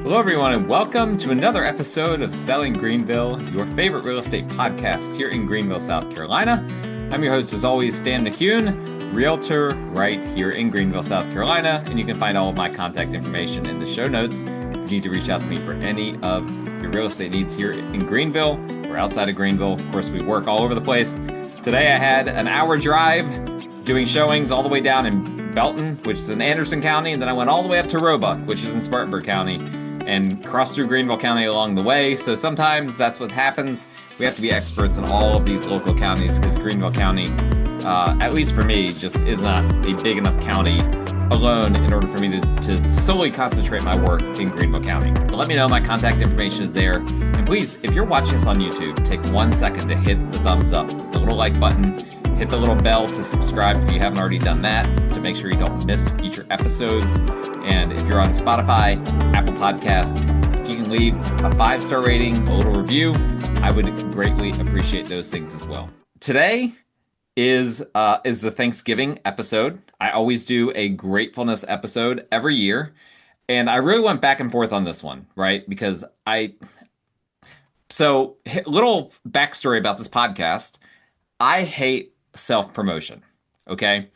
Hello, everyone, and welcome to another episode of Selling Greenville, your favorite real estate podcast here in Greenville, South Carolina. I'm your host, as always, Stan McCune, Realtor right here in Greenville, South Carolina, and you can find all of my contact information in the show notes if you need to reach out to me for any of your real estate needs here in Greenville or outside of Greenville. Of course, we work all over the place. Today, I had an hour drive doing showings all the way down in Belton, which is in Anderson County, and then I went all the way up to Roebuck, which is in Spartanburg County, and cross through Greenville County along the way. So sometimes that's what happens. We have to be experts in all of these local counties because Greenville County, at least for me, just is not a big enough county alone in order for me to solely concentrate my work in Greenville County. So let me know. My contact information is there. And please, if you're watching this on YouTube, take 1 second to hit the thumbs up, the little like button, hit the little bell to subscribe if you haven't already done that, to make sure you don't miss future episodes. And if you're on Spotify, Apple Podcasts, if you can leave a 5-star rating, a little review, I would greatly appreciate those things as well. Today is the Thanksgiving episode. I always do a gratefulness episode every year. And I really went back and forth on this one, right? Because so little backstory about this podcast. I hate self-promotion, okay?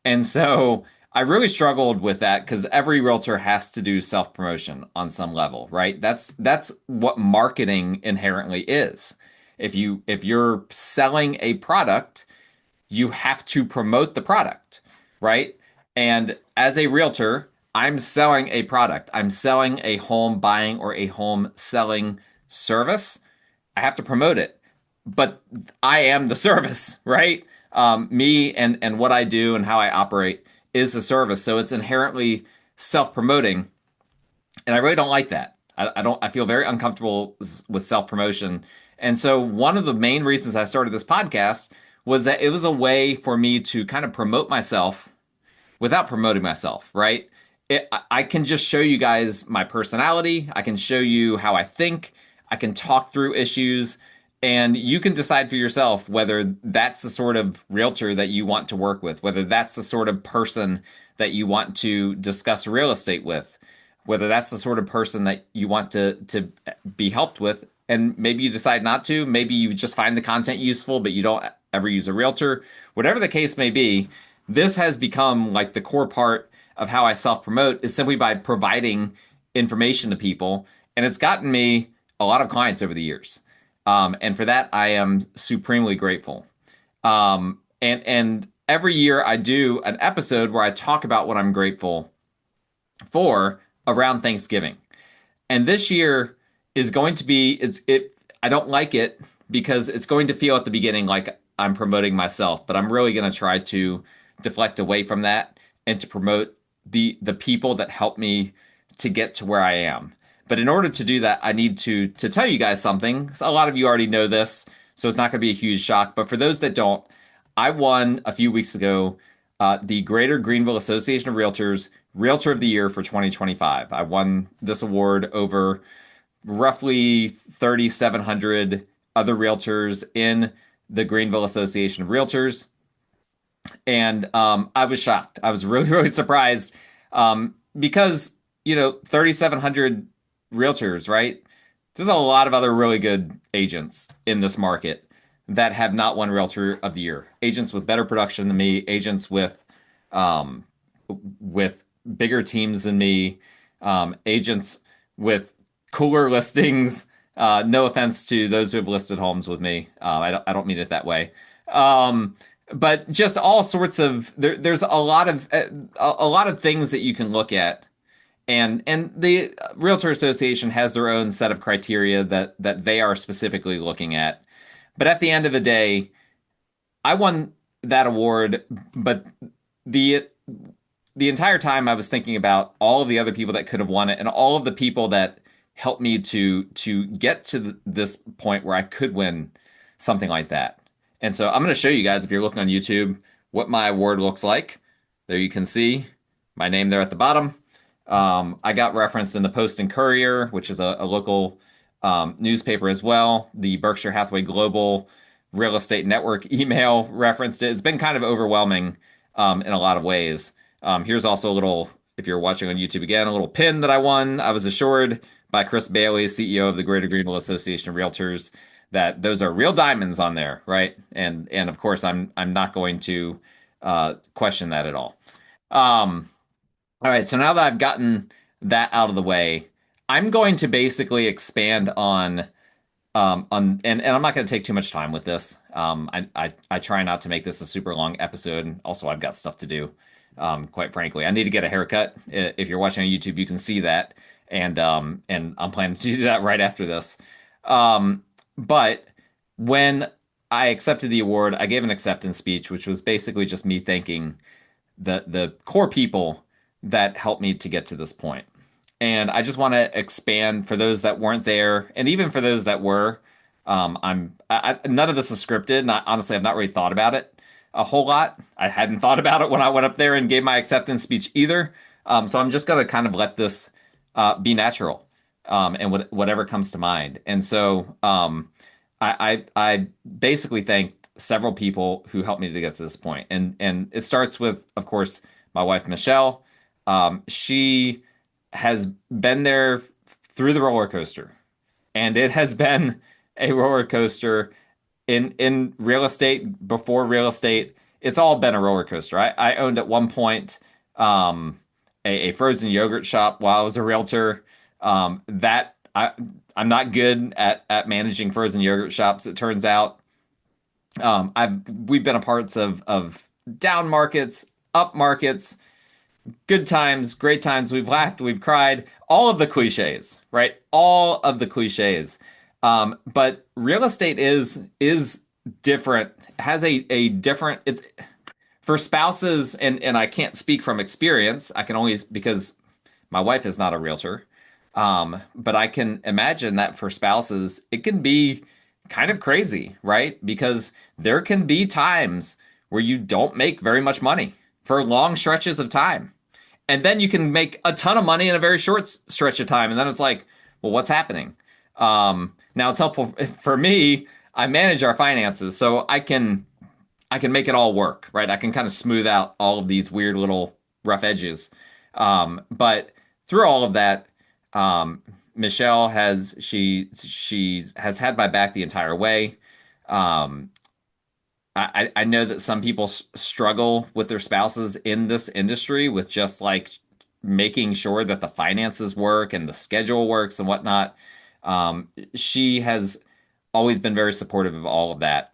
And so I really struggled with that because every realtor has to do self-promotion on some level, right? That's what marketing inherently is. If you're selling a product, you have to promote the product, right? And as a realtor, I'm selling a product. I'm selling a home buying or a home selling service. I have to promote it, but I am the service, right? Me and what I do and how I operate is the service. So it's inherently self-promoting. And I really don't like that. I feel very uncomfortable with self-promotion. And so one of the main reasons I started this podcast was that it was a way for me to kind of promote myself without promoting myself, right? I can just show you guys my personality. I can show you how I think. I can talk through issues. And you can decide for yourself whether that's the sort of realtor that you want to work with, whether that's the sort of person that you want to discuss real estate with, whether that's the sort of person that you want to be helped with. And maybe you decide not to. Maybe you just find the content useful, but you don't ever use a realtor. Whatever the case may be, this has become like the core part of how I self-promote is simply by providing information to people. And it's gotten me a lot of clients over the years. And for that, I am supremely grateful. And every year I do an episode where I talk about what I'm grateful for around Thanksgiving. And this year is going to be, I don't like it because it's going to feel at the beginning like I'm promoting myself, but I'm really going to try to deflect away from that and to promote the people that help me to get to where I am. But in order to do that, I need to tell you guys something. A lot of you already know this, so it's not going to be a huge shock. But for those that don't, I won a few weeks ago the Greater Greenville Association of Realtors Realtor of the Year for 2025. I won this award over roughly 3,700 other realtors in the Greenville Association of Realtors. And I was shocked. I was really, really surprised because, 3,700 realtors, right? There's a lot of other really good agents in this market that have not won Realtor of the Year. Agents with better production than me, agents with bigger teams than me, agents with cooler listings. No offense to those who have listed homes with me. I don't mean it that way. But just all sorts of there's a lot of things that you can look at. And the Realtor Association has their own set of criteria that they are specifically looking at. But at the end of the day, I won that award, but the entire time I was thinking about all of the other people that could have won it and all of the people that helped me to get to this point where I could win something like that. And so I'm going to show you guys, if you're looking on YouTube, what my award looks like. There you can see my name there at the bottom. I got referenced in the Post and Courier, which is a local newspaper as well. The Berkshire Hathaway Global Real Estate Network email referenced it. It's been kind of overwhelming in a lot of ways. Here's also a little if you're watching on YouTube again, a little pin that I won. I was assured by Chris Bailey, CEO of the Greater Greenville Association of Realtors, that those are real diamonds on there, right? And of course, I'm not going to question that at all. Um, all right, so now that I've gotten that out of the way, I'm going to basically expand and I'm not going to take too much time with this. I try not to make this a super long episode. Also, I've got stuff to do. Quite frankly, I need to get a haircut. If you're watching on YouTube, you can see that, and I'm planning to do that right after this. But when I accepted the award, I gave an acceptance speech, which was basically just me thanking the core people that helped me to get to this point. And I just want to expand for those that weren't there, and even for those that were. None of this is scripted, and honestly, I've not really thought about it a whole lot. I hadn't thought about it when I went up there and gave my acceptance speech either. So I'm just gonna kind of let this be natural, and whatever comes to mind. And so I basically thanked several people who helped me to get to this point, and it starts with, of course, my wife Michelle. She has been there through the roller coaster, and it has been a roller coaster in real estate, before real estate. It's all been a roller coaster. I owned at one point a frozen yogurt shop while I was a realtor. That I'm not good at managing frozen yogurt shops, it turns out. We've been a parts of down markets, up markets, good times, great times. We've laughed, we've cried, all of the cliches, right? All of the cliches. But real estate is different, has a different, it's for spouses, and I can't speak from experience. I can only, because my wife is not a realtor. But I can imagine that for spouses, it can be kind of crazy, right? Because there can be times where you don't make very much money for long stretches of time. And then you can make a ton of money in a very short stretch of time. And then it's like, well, what's happening? Now it's helpful for me. I manage our finances, so I can make it all work, right? I can kind of smooth out all of these weird little rough edges. But through all of that, Michelle she has had my back the entire way. Um, I know that some people struggle with their spouses in this industry with just like making sure that the finances work and the schedule works and whatnot. She has always been very supportive of all of that,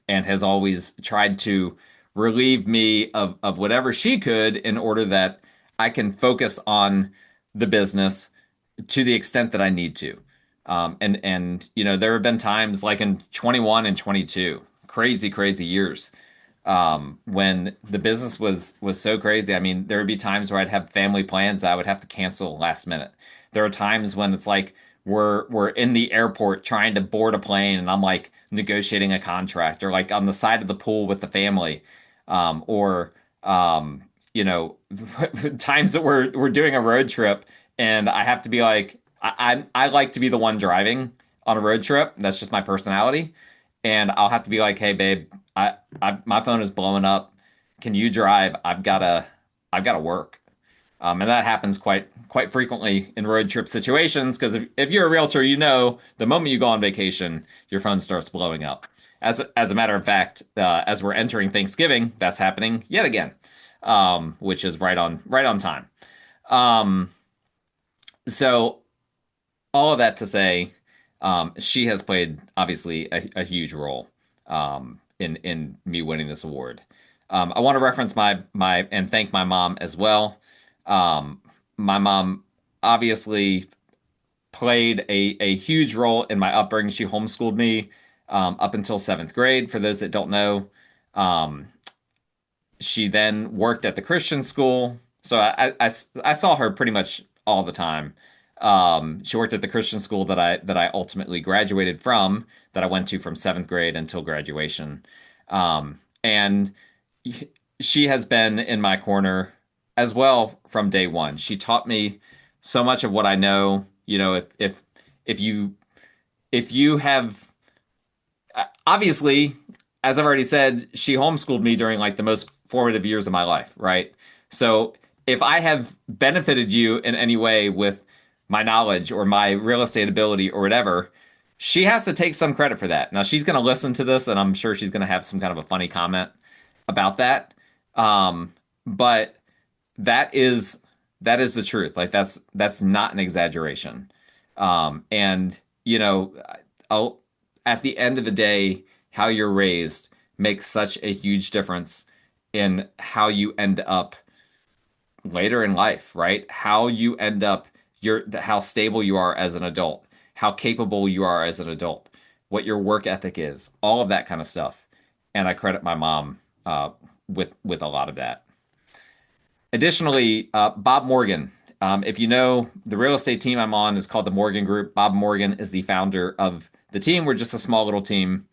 and has always tried to relieve me of whatever she could in order that I can focus on the business to the extent that I need to. And there have been times like in 21 and 22, crazy, crazy years, when the business was so crazy. I mean, there would be times where I'd have family plans that I would have to cancel last minute. There are times when it's like we're in the airport trying to board a plane, and I'm like negotiating a contract, or like on the side of the pool with the family, or times that we're doing a road trip, and I have to be like, I like to be the one driving on a road trip. That's just my personality. And I'll have to be like, hey babe, my phone is blowing up. Can you drive? I've gotta work. And that happens quite frequently in road trip situations, because if you're a realtor, the moment you go on vacation, your phone starts blowing up. As a matter of fact, as we're entering Thanksgiving, that's happening yet again, which is right on time. Um, so all of that to say, she has played obviously a huge role, in me winning this award. I want to reference my and thank my mom as well. My mom obviously played a huge role in my upbringing. She homeschooled me, up until seventh grade. For those that don't know, um, she then worked at the Christian school. So I saw her pretty much all the time. She worked at the Christian school that I ultimately graduated from, that I went to from seventh grade until graduation. And she has been in my corner as well from day one. She taught me so much of what I know. If you have, obviously, as I've already said, she homeschooled me during like the most formative years of my life, right? So if I have benefited you in any way with my knowledge or my real estate ability or whatever, she has to take some credit for that. Now she's going to listen to this, and I'm sure she's going to have some kind of a funny comment about that. But that is that is the truth. Like that's not an exaggeration. And you know, I'll, at the end of the day, how you're raised makes such a huge difference in how you end up later in life, right? How you end up, how stable you are as an adult, how capable you are as an adult, what your work ethic is, all of that kind of stuff. And I credit my mom with a lot of that. Additionally, Bob Morgan. If you know, the real estate team I'm on is called the Morgan Group. Bob Morgan is the founder of the team. We're just a small little team,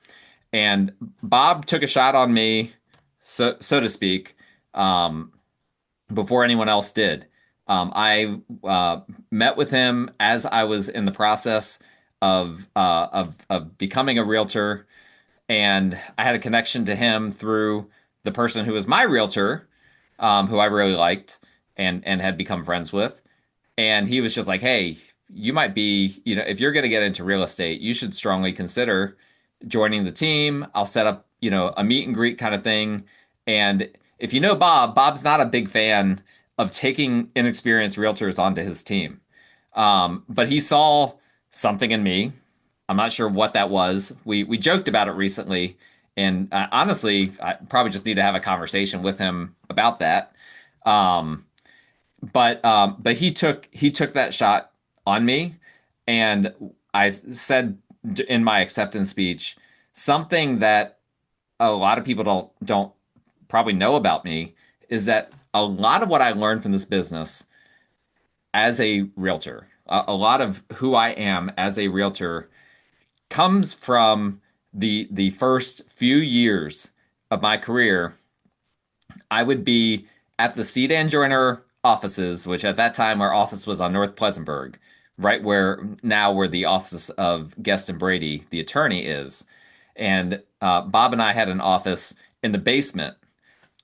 and Bob took a shot on me, so to speak, um, before anyone else did. I met with him as I was in the process of becoming a realtor, and I had a connection to him through the person who was my realtor, who I really liked and had become friends with. And he was just like, "Hey, you might be, if you're going to get into real estate, you should strongly consider joining the team. I'll set up, a meet and greet kind of thing." And if you know Bob, Bob's not a big fan of taking inexperienced realtors onto his team. But he saw something in me. I'm not sure what that was. We joked about it recently, and honestly, I probably just need to have a conversation with him about that. Um, but he took that shot on me, and I said in my acceptance speech something that a lot of people don't probably know about me is that a lot of what I learned from this business as a realtor, a lot of who I am as a realtor comes from the first few years of my career. I would be at the Sedan Joiner offices, which at that time our office was on North Pleasantburg, right where the office of Guest and Brady, the attorney, is. And Bob and I had an office in the basement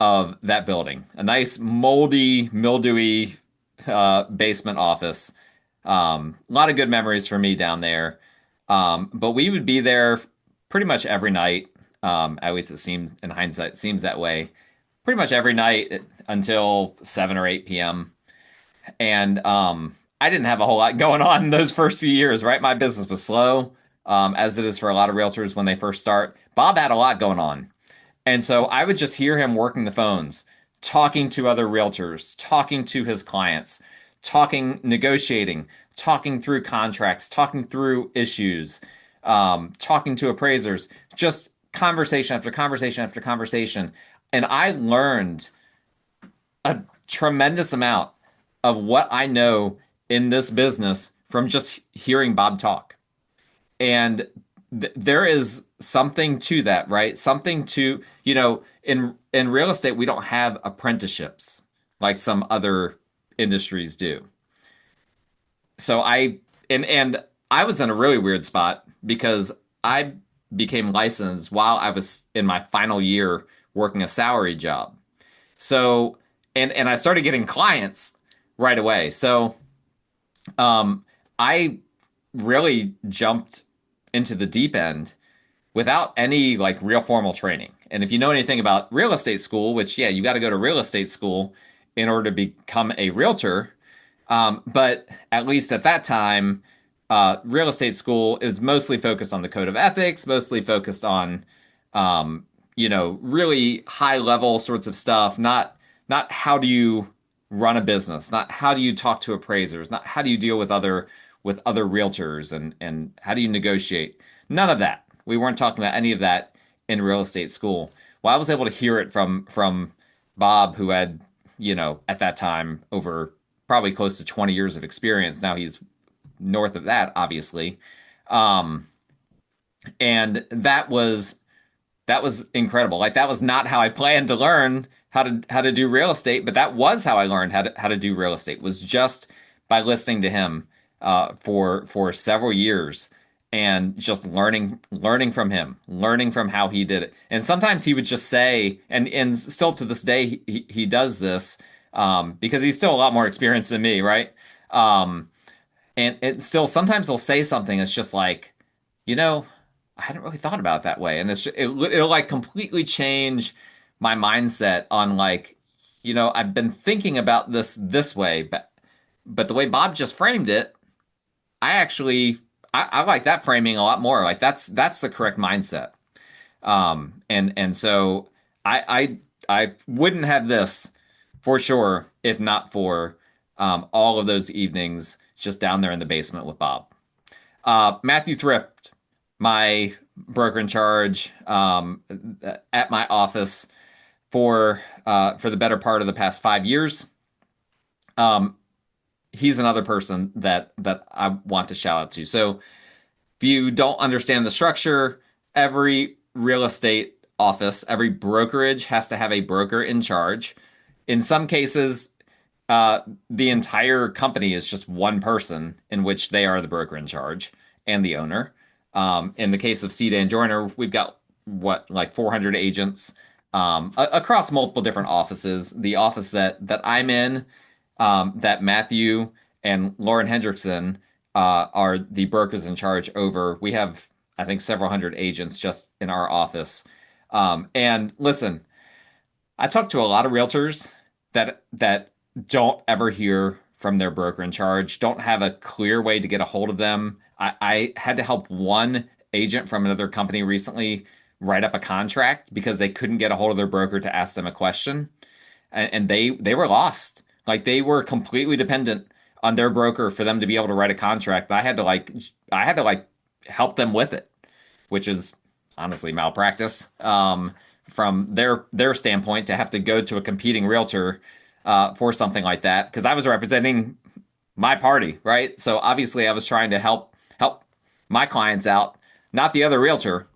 of that building, a nice moldy, mildewy basement office. A lot of good memories for me down there. But we would be there pretty much every night. At least it seemed, in hindsight, it seems that way. Pretty much every night until 7 or 8 p.m. And I didn't have a whole lot going on in those first few years, right? My business was slow, as it is for a lot of realtors when they first start. Bob had a lot going on. And so I would just hear him working the phones, talking to other realtors, talking to his clients, talking, negotiating, talking through contracts, talking through issues, talking to appraisers, just conversation after conversation after conversation. And I learned a tremendous amount of what I know in this business from just hearing Bob talk. And there is something to that, right? Something to, in real estate, we don't have apprenticeships like some other industries do. So and I was in a really weird spot because I became licensed while I was in my final year working a salary job. So and I started getting clients right away. So I really jumped into the deep end without any like real formal training. And if you know anything about real estate school, which yeah, you got to go to real estate school in order to become a realtor. But at least at that time, real estate school is mostly focused on the code of ethics, mostly focused on, really high level sorts of stuff. Not how do you run a business, not how do you talk to appraisers, not how do you deal with other realtors and how do you negotiate. None of that. We weren't talking about any of that in real estate school. Well, I was able to hear it from Bob, who had, at that time over probably close to 20 years of experience. Now he's north of that, obviously. Um, and that was incredible. Like that was not how I planned to learn how to do real estate, but that was how I learned how to do real estate, was just by listening to him for several years and just learning from him, learning from how he did it. And sometimes he would just say, and still to this day he does this. because he's still a lot more experienced than me, right? Um, and it still sometimes he'll say something that's just like, you know, I hadn't really thought about it that way, and it'll like completely change my mindset on like, I've been thinking about this way, but the way Bob just framed it, I actually I like that framing a lot more. Like that's the correct mindset. And so I wouldn't have this for sure if not for all of those evenings just down there in the basement with Bob. Matthew Thrift, my broker in charge at my office for the better part of the past 5 years. Um, he's another person that I want to shout out to. So if you don't understand the structure, every real estate office, every brokerage has to have a broker in charge. In some cases, the entire company is just one person in which they are the broker in charge and the owner. In the case of C. Dan Joyner, we've got what, like 400 agents across multiple different offices. The office that I'm in, that Matthew and Lauren Hendrickson are the brokers in charge over. We have, I think, several hundred agents just in our office. And listen, I talk to a lot of realtors that don't ever hear from their broker in charge, don't have a clear way to get a hold of them. I had to help one agent from another company recently write up a contract because they couldn't get a hold of their broker to ask them a question, and they were lost. Like they were completely dependent on their broker for them to be able to write a contract. I had to like help them with it, which is honestly malpractice from their standpoint to have to go to a competing realtor for something like that because I was representing my party, right? So obviously I was trying to help my clients out, not the other realtor.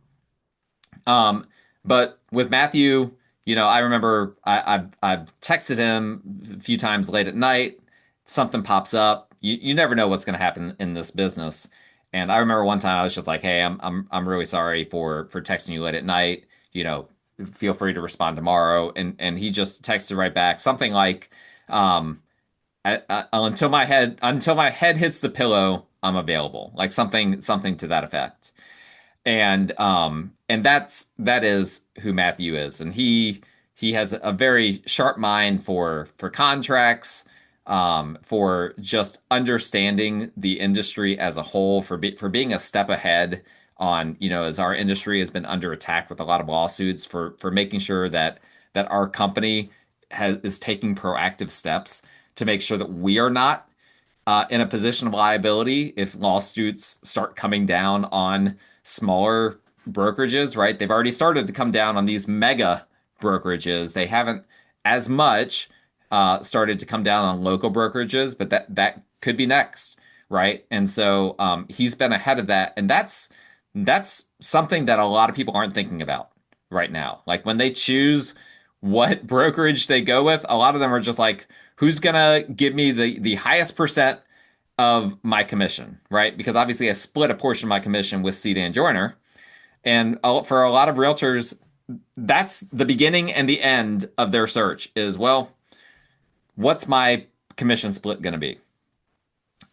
Um, but with Matthew, I remember I've texted him a few times late at night. Something pops up. You never know what's going to happen in this business. And I remember one time I was just like, "Hey, I'm really sorry for texting you late at night. You know, feel free to respond tomorrow." And he just texted right back something like, um, until my head hits the pillow, I'm available." Like something to that effect. And that is who Matthew is, and he has a very sharp mind for contracts, for just understanding the industry as a whole, for being a step ahead on, as our industry has been under attack with a lot of lawsuits, for making sure that our company is taking proactive steps to make sure that we are not in a position of liability if lawsuits start coming down on smaller brokerages, right? They've already started to come down on these mega brokerages. They haven't as much started to come down on local brokerages, but that could be next, right? And so he's been ahead of that, and that's something that a lot of people aren't thinking about right now. Like when they choose what brokerage they go with, a lot of them are just like, who's gonna give me the highest percent of my commission, right? Because obviously I split a portion of my commission with C. Dan Joyner. And for a lot of realtors, that's the beginning and the end of their search is, well, what's my commission split going to be?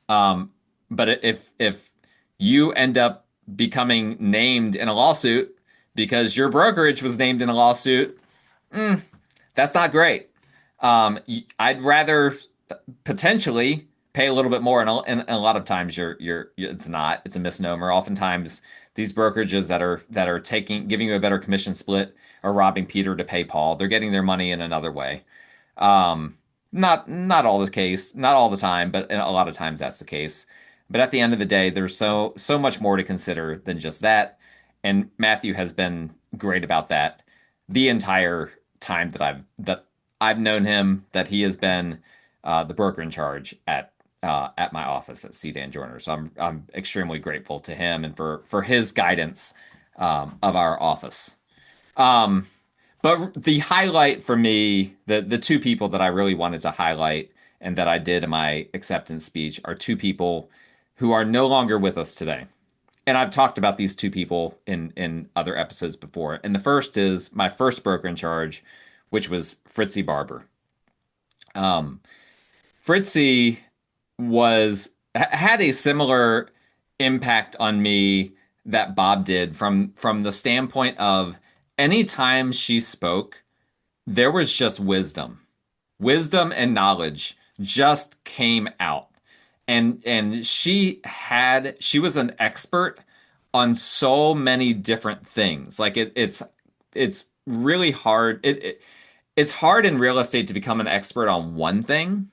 But if you end up becoming named in a lawsuit because your brokerage was named in a lawsuit, that's not great. I'd rather potentially pay a little bit more, and a lot of times it's a misnomer. Oftentimes, these brokerages that are giving you a better commission split are robbing Peter to pay Paul. They're getting their money in another way. Not all the case, not all the time, but a lot of times that's the case. But at the end of the day, there's so much more to consider than just that. And Matthew has been great about that the entire time that I've known him. That he has been the broker in charge at my office at C. Dan Joyner. So I'm extremely grateful to him and for his guidance of our office. Um, but the highlight for me, the two people that I really wanted to highlight and that I did in my acceptance speech are two people who are no longer with us today. And I've talked about these two people in other episodes before. And the first is my first broker in charge, which was Fritzy Barber. Um, Fritzy had a similar impact on me that Bob did from the standpoint of anytime she spoke, there was just wisdom. Wisdom and knowledge just came out. And she was an expert on so many different things. Like it's really hard. It's hard in real estate to become an expert on one thing.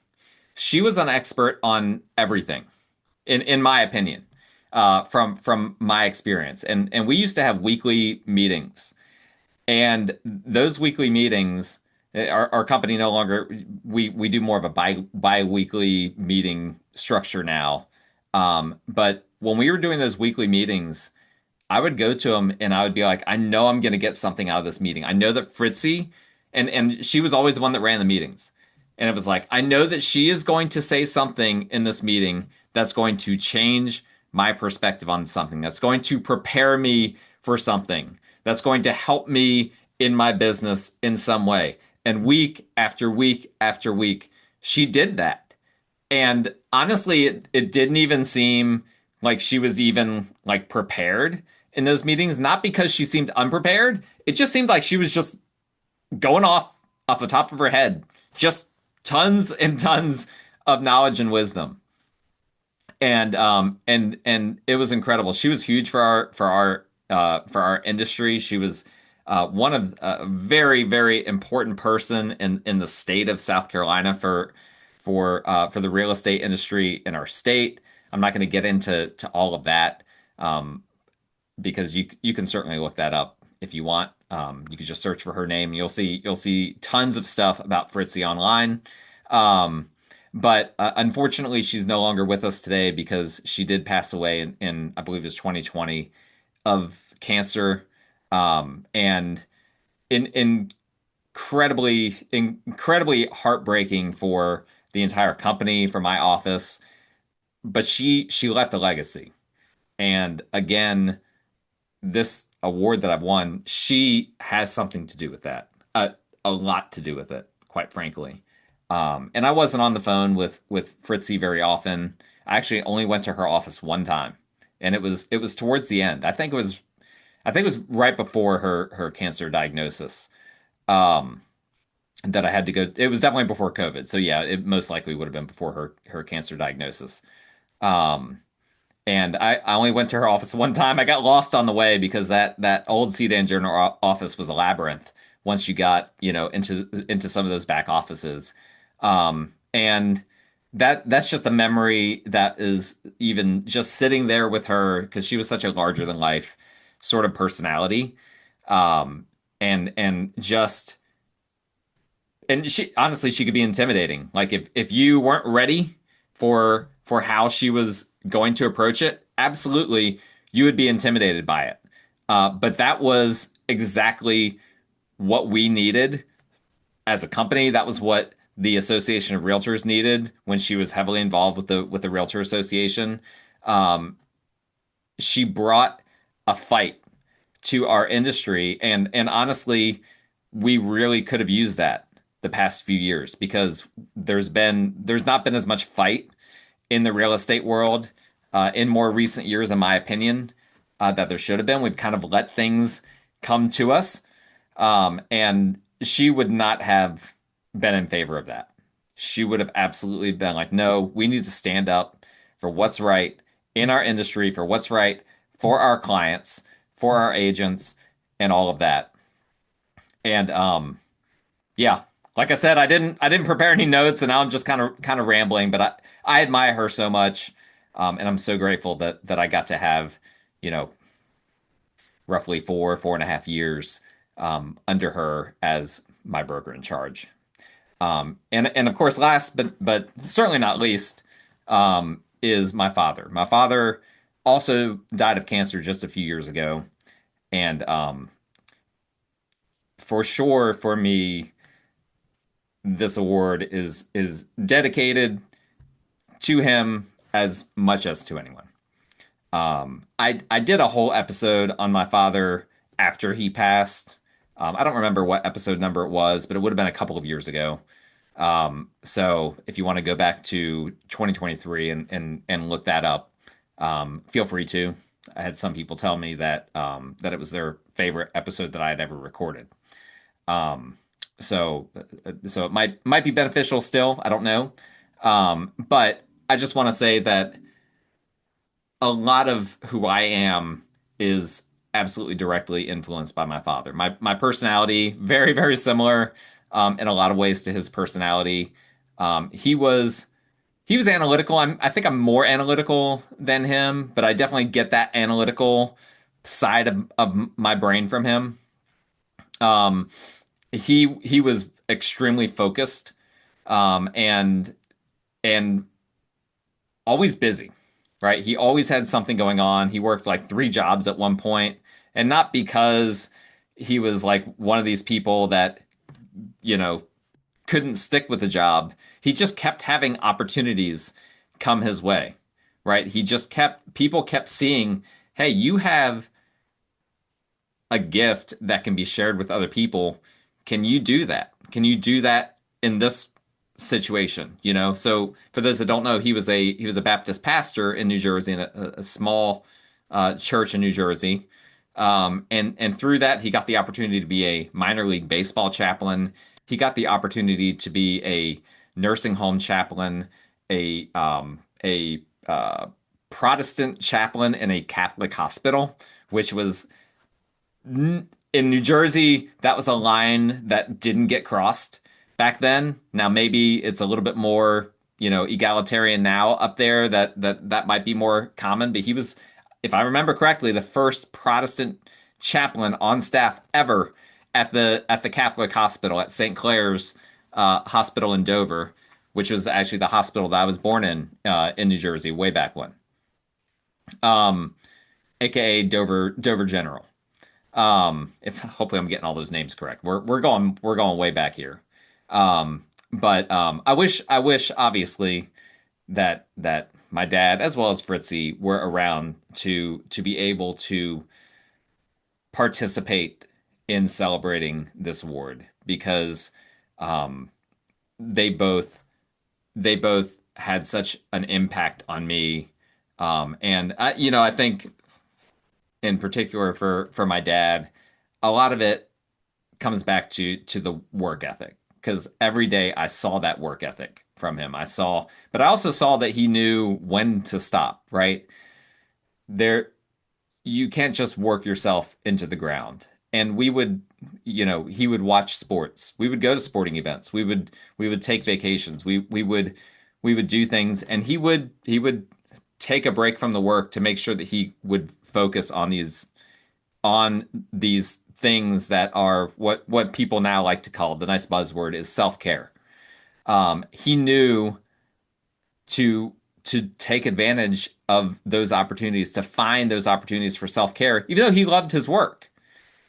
She was an expert on everything, in my opinion, from my experience. And we used to have weekly meetings, and those weekly meetings, our company no longer we do more of a bi-weekly meeting structure now. But when we were doing those weekly meetings, I would go to him and I would be like, I know I'm going to get something out of this meeting. I know that Fritzy, and she was always the one that ran the meetings. And it was like, I know that she is going to say something in this meeting that's going to change my perspective on something, that's going to prepare me for something, that's going to help me in my business in some way. And week after week after week, she did that. And honestly, it didn't even seem like she was even like prepared in those meetings, not because she seemed unprepared. It just seemed like she was just going off the top of her head, just tons and tons of knowledge and wisdom. And it was incredible. She was huge for our industry. She was one of a very very important person in the state of South Carolina for the real estate industry in our state. I'm not going to get into to all of that, because you can certainly look that up if you want. You can just search for her name. You'll see tons of stuff about Fritzy online. But unfortunately, she's no longer with us today because she did pass away in I believe it was 2020 of cancer. And in incredibly heartbreaking for the entire company, for my office. But she left a legacy. And again, this award that I've won, she has something to do with that. A lot to do with it, quite frankly. And I wasn't on the phone with Fritzy very often. I actually only went to her office one time, and it was towards the end. I think it was right before her cancer diagnosis. Um, that I had to go. It was definitely before COVID. So yeah, it most likely would have been before her cancer diagnosis. Um, and I only went to her office one time. I got lost on the way because that old sedan journal office was a labyrinth once you got, into some of those back offices. And that's just a memory that is even just sitting there with her because she was such a larger than life sort of personality. Um, and just and she honestly she could be intimidating. Like if you weren't ready for how she was going to approach it, absolutely you would be intimidated by it. But that was exactly what we needed as a company. That was what the Association of Realtors needed when she was heavily involved with the Realtor Association. Um, she brought a fight to our industry, and honestly, we really could have used that the past few years because there's not been as much fight in the real estate world in more recent years, in my opinion, that there should have been. We've kind of let things come to us, and she would not have been in favor of that. She would have absolutely been like, no, we need to stand up for what's right in our industry, for what's right for our clients, for our agents, and all of that. And yeah, like I said, I didn't prepare any notes, and now I'm just kind of rambling. But I admire her so much, and I'm so grateful that I got to have, you know, roughly 4.5 years under her as my broker in charge. And of course, last but certainly not least, is my father. My father also died of cancer just a few years ago, and for sure, for me, this award is dedicated to him as much as to anyone. I did a whole episode on my father after he passed. I don't remember what episode number it was, but it would have been a couple of years ago. So if you want to go back to 2023 and look that up, feel free to. I had some people tell me that that it was their favorite episode that I had ever recorded. Um, so it might be beneficial still. I don't know. But I just want to say that a lot of who I am is absolutely directly influenced by my father. My personality very similar in a lot of ways to his personality. He was analytical. I think I'm more analytical than him, but I definitely get that analytical side of my brain from him. Um, he was extremely focused and and always busy, right? He always had something going on. He worked like three jobs at one point, and not because he was like one of these people that, you know, couldn't stick with the job. He just kept having opportunities come his way, right? He just kept, people kept seeing, hey, you have a gift that can be shared with other people. Can you do that? Can you do that in this situation? You know, so for those that don't know, he was a Baptist pastor in New Jersey in a small church in New Jersey. And through that, he got the opportunity to be a minor league baseball chaplain. He got the opportunity to be a nursing home chaplain, a Protestant chaplain in a Catholic hospital, which was in New Jersey, that was a line that didn't get crossed back then. Now maybe it's a little bit more, egalitarian now up there that might be more common, but he was, if I remember correctly, the first Protestant chaplain on staff ever at the Catholic hospital at St. Clair's Hospital in Dover, which was actually the hospital that I was born in New Jersey way back when. Um, aka Dover General. If hopefully I'm getting all those names correct. We're going way back here. But I wish obviously that my dad as well as Fritzy were around to be able to participate in celebrating this award because um, they both they both had such an impact on me. And I think in particular for my dad, a lot of it comes back to the work ethic because every day I saw that work ethic from him. But I also saw that he knew when to stop, right? There, you can't just work yourself into the ground. And he would watch sports. We would go to sporting events. We would take vacations. We would do things, and he would take a break from the work to make sure that he would focus on these things that are what people now like to call, the nice buzzword is self-care. He knew to to take advantage of those opportunities, to find those opportunities for self-care, even though he loved his work.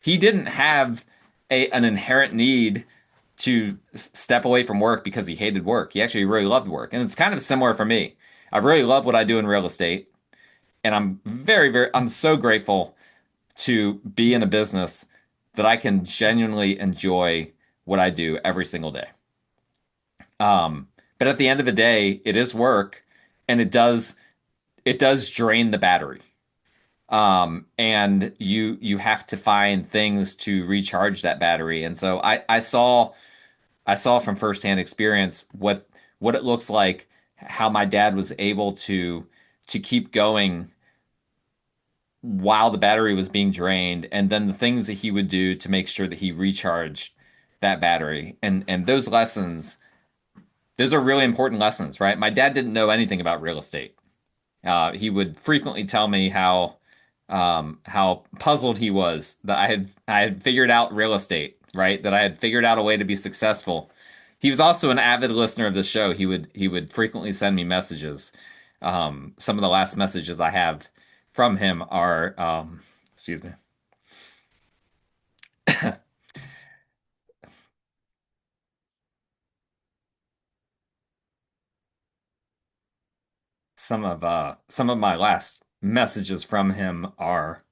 He didn't have an inherent need to step away from work because he hated work. He actually really loved work. And it's kind of similar for me. I really love what I do in real estate. And I'm so grateful to be in a business that I can genuinely enjoy what I do every single day. But at the end of the day, it is work, and it does drain the battery. And you have to find things to recharge that battery. And so I saw from firsthand experience what it looks like, how my dad was able to keep going while the battery was being drained, and then the things that he would do to make sure that he recharged that battery. And those are really important lessons, right? My dad didn't know anything about real estate. He would frequently tell me how puzzled he was that I had figured out real estate, right? That I had figured out a way to be successful. He was also an avid listener of the show. He would frequently send me messages. Some of the last messages I have from him are, excuse me, some of my last messages from him are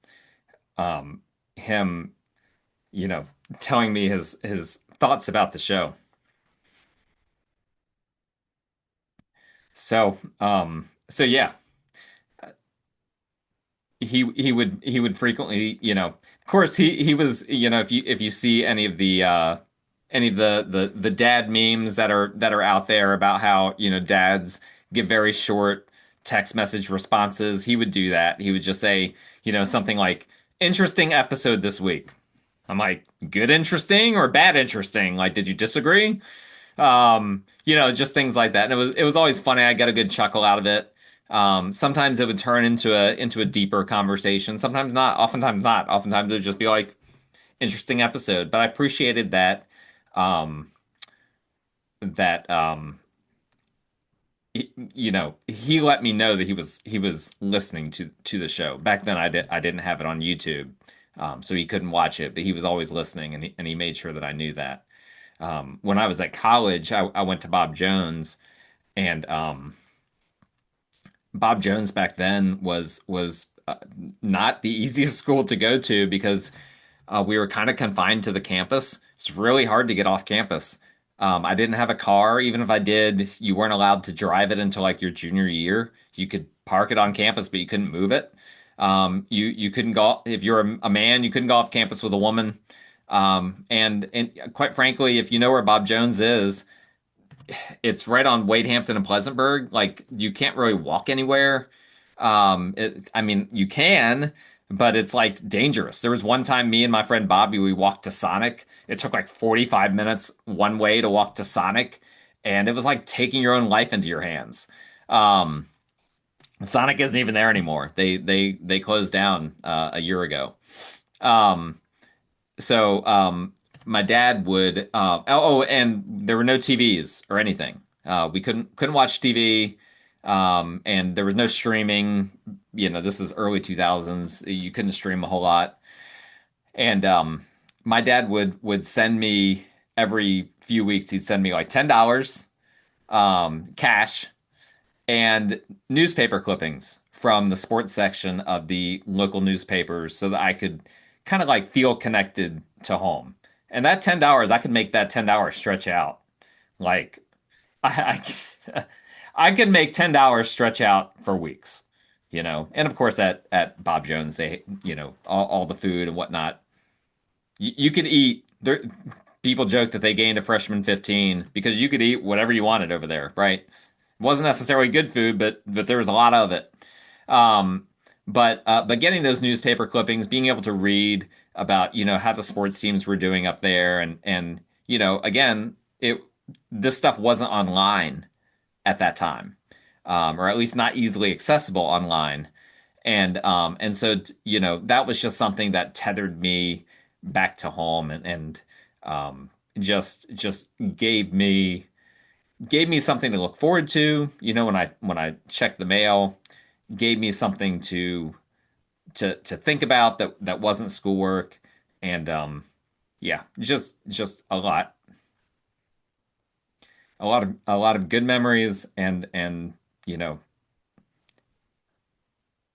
him, you know, telling me his thoughts about the show. So yeah, he would frequently, of course he was, if you see any of the dad memes that are out there about how, dads give very short text message responses, he would do that. He would just say, something like interesting episode this week. I'm like, good interesting or bad interesting? Like, did you disagree? Just things like that. And it was always funny. I got a good chuckle out of it. Sometimes it would turn into a deeper conversation. Sometimes not. Oftentimes not. Oftentimes it would just be like interesting episode. But I appreciated um, that he let me know that he was listening to the show. Back then I didn't have it on YouTube, so he couldn't watch it. But he was always listening, and he made sure that I knew that. When I was at college, I went to Bob Jones, and Bob Jones back then was not the easiest school to go to because we were kind of confined to the campus. It's really hard to get off campus. I didn't have a car. Even if I did, you weren't allowed to drive it until like your junior year. You could park it on campus, but you couldn't move it. You couldn't go if you're a man. You couldn't go off campus with a woman. And quite frankly, if you know where Bob Jones is, it's right on Wade Hampton and Pleasantburg. Like you can't really walk anywhere. I mean, you can, but it's like dangerous. There was one time me and my friend Bobby, we walked to Sonic. It took like 45 minutes one way to walk to Sonic, and it was like taking your own life into your hands. Um, Sonic isn't even there anymore. They closed down a year ago. Um, so my dad would and there were no TVs or anything. We couldn't watch TV, and there was no streaming. This is early 2000s. You couldn't stream a whole lot. And my dad would send me every few weeks. He'd send me like $10 cash and newspaper clippings from the sports section of the local newspapers so that I could kind of like feel connected to home. And that $10, I could make that $10 stretch out. Like I I could make $10 stretch out for weeks. And of course at Bob Jones, they, all the food and whatnot. You could eat there. People joke that they gained a freshman 15 because you could eat whatever you wanted over there, right? It wasn't necessarily good food, but there was a lot of it. Um, but getting those newspaper clippings, being able to read about how the sports teams were doing up there, and again, it this stuff wasn't online at that time, or at least not easily accessible online, and so that was just something that tethered me back to home, and just gave me something to look forward to. When I checked the mail, gave me something to think about that wasn't schoolwork, and yeah, just a lot of good memories, and you know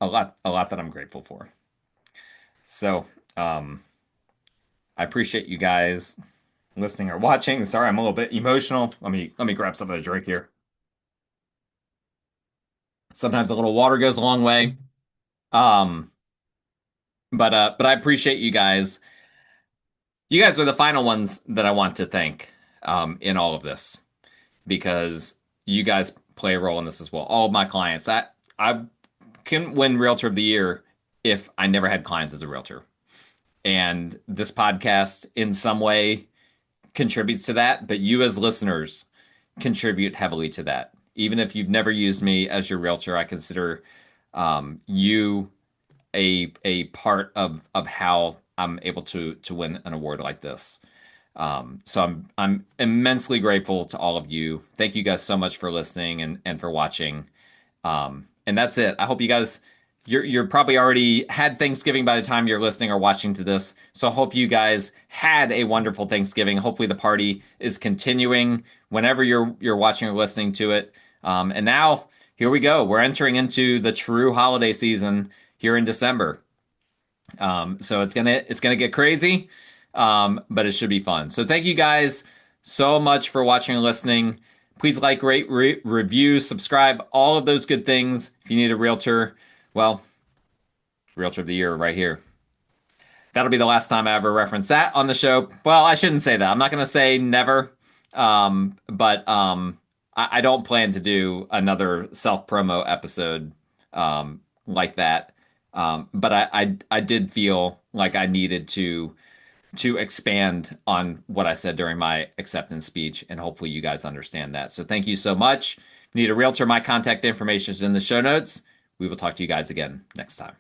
a lot that I'm grateful for. So um, I appreciate you guys listening or watching. Sorry, I'm a little bit emotional. Let me grab some of the drink here. Sometimes a little water goes a long way. Um, but I appreciate you guys. You guys are the final ones that I want to thank in all of this because you guys play a role in this as well. All of my clients, I couldn't win Realtor of the Year if I never had clients as a realtor. And this podcast, in some way, contributes to that. But you, as listeners, contribute heavily to that. Even if you've never used me as your realtor, I consider you a part of how I'm able to win an award like this. So I'm immensely grateful to all of you. Thank you guys so much for listening and for watching. And that's it. I hope you guys you're probably already had Thanksgiving by the time you're listening or watching to this. So I hope you guys had a wonderful Thanksgiving. Hopefully the party is continuing whenever you're watching or listening to it. And now here we go. We're entering into the true holiday season here in December. So it's gonna get crazy, but it should be fun. So thank you guys so much for watching and listening. Please like, rate, review, subscribe, all of those good things. If you need a realtor, well, Realtor of the Year right here. That'll be the last time I ever reference that on the show. Well, I shouldn't say that. I'm not going to say never, but I don't plan to do another self promo episode like that. But I did feel like I needed to expand on what I said during my acceptance speech, and hopefully you guys understand that. So thank you so much. If you need a realtor, my contact information is in the show notes. We will talk to you guys again next time.